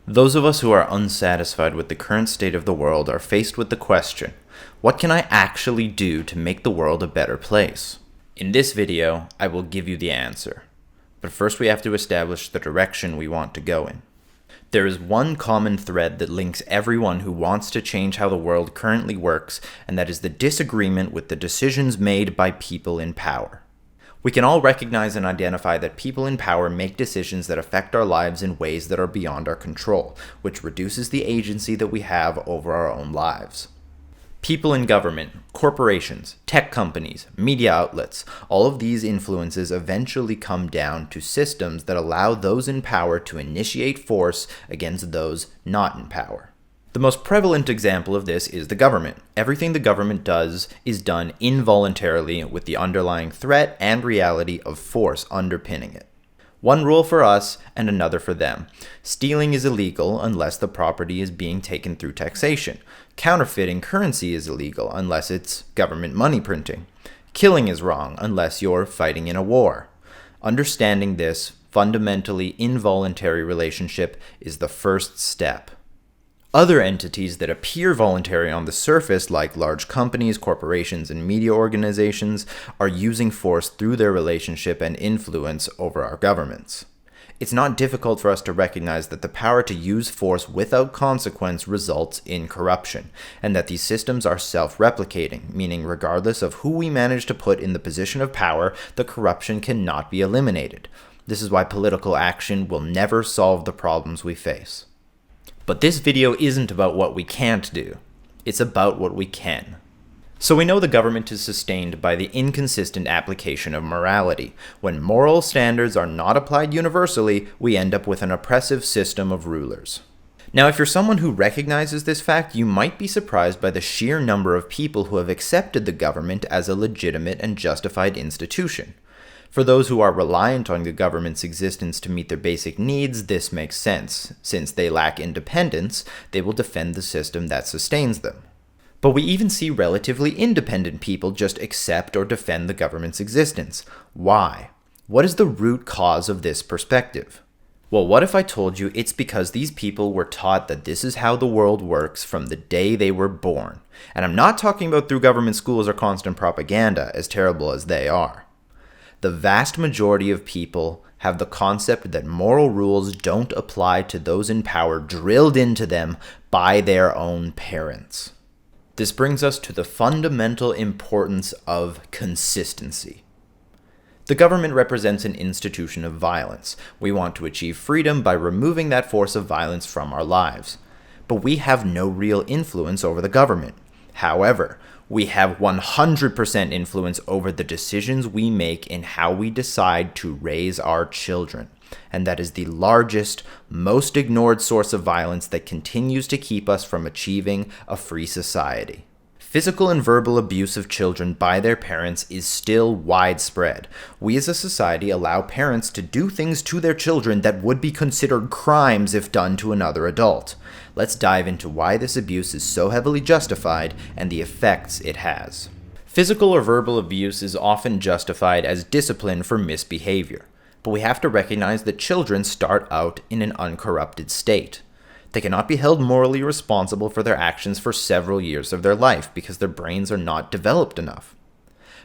Those of us who are unsatisfied with the current state of the world are faced with the question, what can I actually do to make the world a better place? In this video, I will give you the answer. But first we have to establish the direction we want to go in. There is one common thread that links everyone who wants to change how the world currently works, and that is the disagreement with the decisions made by people in power. We can all recognize and identify that people in power make decisions that affect our lives in ways that are beyond our control, which reduces the agency that we have over our own lives. People in government, corporations, tech companies, media outlets, all of these influences eventually come down to systems that allow those in power to initiate force against those not in power. The most prevalent example of this is the government. Everything the government does is done involuntarily with the underlying threat and reality of force underpinning it. One rule for us and another for them. Stealing is illegal unless the property is being taken through taxation. Counterfeiting currency is illegal unless it's government money printing. Killing is wrong unless you're fighting in a war. Understanding this fundamentally involuntary relationship is the first step. Other entities that appear voluntary on the surface, like large companies, corporations, and media organizations, are using force through their relationship and influence over our governments. It's not difficult for us to recognize that the power to use force without consequence results in corruption, and that these systems are self-replicating, meaning regardless of who we manage to put in the position of power, the corruption cannot be eliminated. This is why political action will never solve the problems we face. But this video isn't about what we can't do. It's about what we can. So we know the government is sustained by the inconsistent application of morality. When moral standards are not applied universally, we end up with an oppressive system of rulers. Now, if you're someone who recognizes this fact, you might be surprised by the sheer number of people who have accepted the government as a legitimate and justified institution. For those who are reliant on the government's existence to meet their basic needs, this makes sense. Since they lack independence, they will defend the system that sustains them. But we even see relatively independent people just accept or defend the government's existence. Why? What is the root cause of this perspective? Well, what if I told you it's because these people were taught that this is how the world works from the day they were born? And I'm not talking about through government schools or constant propaganda, as terrible as they are. The vast majority of people have the concept that moral rules don't apply to those in power drilled into them by their own parents. This brings us to the fundamental importance of consistency. The government represents an institution of violence. We want to achieve freedom by removing that force of violence from our lives. But we have no real influence over the government. However, we have 100% influence over the decisions we make in how we decide to raise our children. And that is the largest, most ignored source of violence that continues to keep us from achieving a free society. Physical and verbal abuse of children by their parents is still widespread. We as a society allow parents to do things to their children that would be considered crimes if done to another adult. Let's dive into why this abuse is so heavily justified and the effects it has. Physical or verbal abuse is often justified as discipline for misbehavior, but we have to recognize that children start out in an uncorrupted state. They cannot be held morally responsible for their actions for several years of their life because their brains are not developed enough.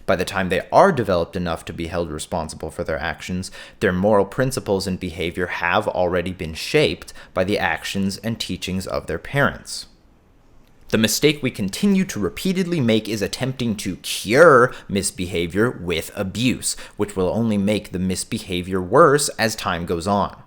By the time they are developed enough to be held responsible for their actions, their moral principles and behavior have already been shaped by the actions and teachings of their parents. The mistake we continue to repeatedly make is attempting to cure misbehavior with abuse, which will only make the misbehavior worse as time goes on.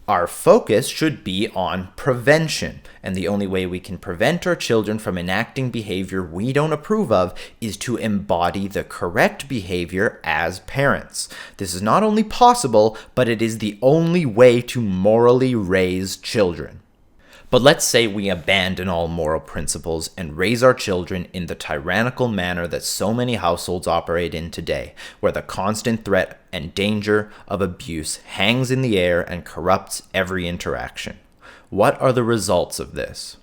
Our focus should be on prevention, and the only way we can prevent our children from enacting behavior we don't approve of is to embody the correct behavior as parents. This is not only possible, but it is the only way to morally raise children. But let's say we abandon all moral principles and raise our children in the tyrannical manner that so many households operate in today, where the constant threat and danger of abuse hangs in the air and corrupts every interaction. What are the results of this?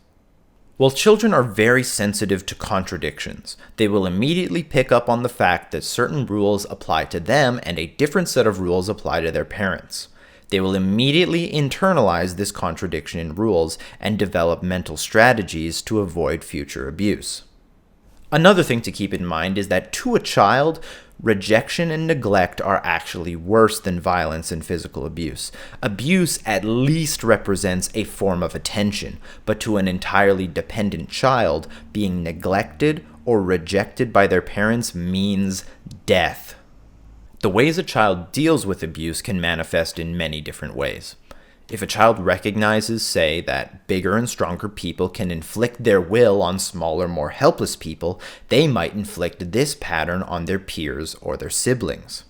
Well, children are very sensitive to contradictions. They will immediately pick up on the fact that certain rules apply to them and a different set of rules apply to their parents. They will immediately internalize this contradiction in rules and develop mental strategies to avoid future abuse. Another thing to keep in mind is that to a child, rejection and neglect are actually worse than violence and physical abuse. Abuse at least represents a form of attention, but to an entirely dependent child, being neglected or rejected by their parents means death. The ways a child deals with abuse can manifest in many different ways. If a child recognizes, say, that bigger and stronger people can inflict their will on smaller, more helpless people, they might inflict this pattern on their peers or their siblings.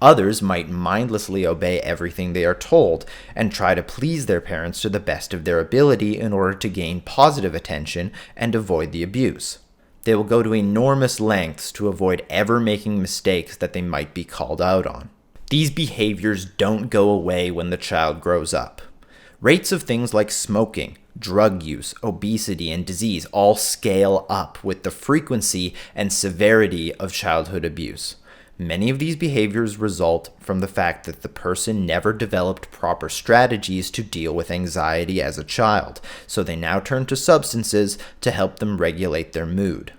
Others might mindlessly obey everything they are told and try to please their parents to the best of their ability in order to gain positive attention and avoid the abuse. They will go to enormous lengths to avoid ever making mistakes that they might be called out on. These behaviors don't go away when the child grows up. Rates of things like smoking, drug use, obesity, and disease all scale up with the frequency and severity of childhood abuse. Many of these behaviors result from the fact that the person never developed proper strategies to deal with anxiety as a child, so they now turn to substances to help them regulate their mood.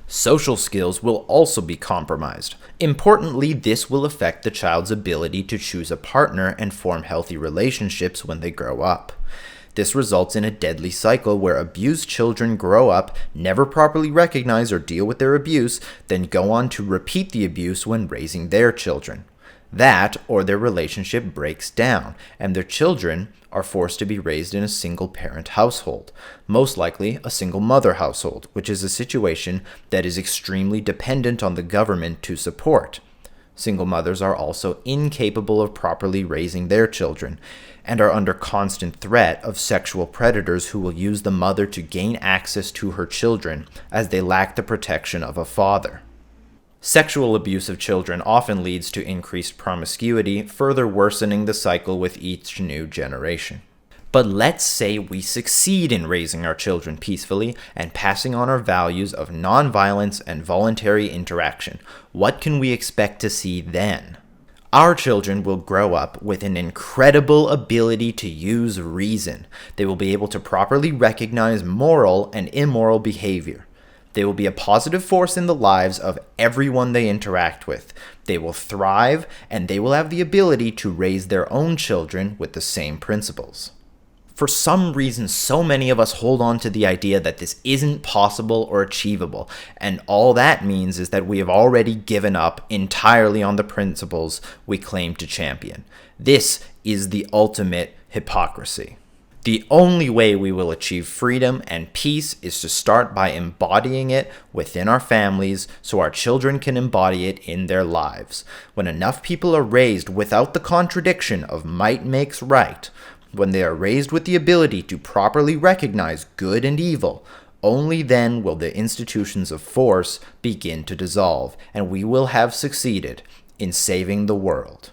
Social skills will also be compromised. Importantly, this will affect the child's ability to choose a partner and form healthy relationships when they grow up. This results in a deadly cycle where abused children grow up, never properly recognize or deal with their abuse, then go on to repeat the abuse when raising their children. That, or their relationship breaks down, and their children are forced to be raised in a single-parent household, most likely a single-mother household, which is a situation that is extremely dependent on the government to support. Single mothers are also incapable of properly raising their children, and are under constant threat of sexual predators who will use the mother to gain access to her children, as they lack the protection of a father. Sexual abuse of children often leads to increased promiscuity, further worsening the cycle with each new generation. But let's say we succeed in raising our children peacefully and passing on our values of nonviolence and voluntary interaction. What can we expect to see then? Our children will grow up with an incredible ability to use reason. They will be able to properly recognize moral and immoral behavior. They will be a positive force in the lives of everyone they interact with. They will thrive, and they will have the ability to raise their own children with the same principles. For some reason, so many of us hold on to the idea that this isn't possible or achievable, and all that means is that we have already given up entirely on the principles we claim to champion. This is the ultimate hypocrisy. The only way we will achieve freedom and peace is to start by embodying it within our families so our children can embody it in their lives. When enough people are raised without the contradiction of might makes right, when they are raised with the ability to properly recognize good and evil, only then will the institutions of force begin to dissolve, and we will have succeeded in saving the world.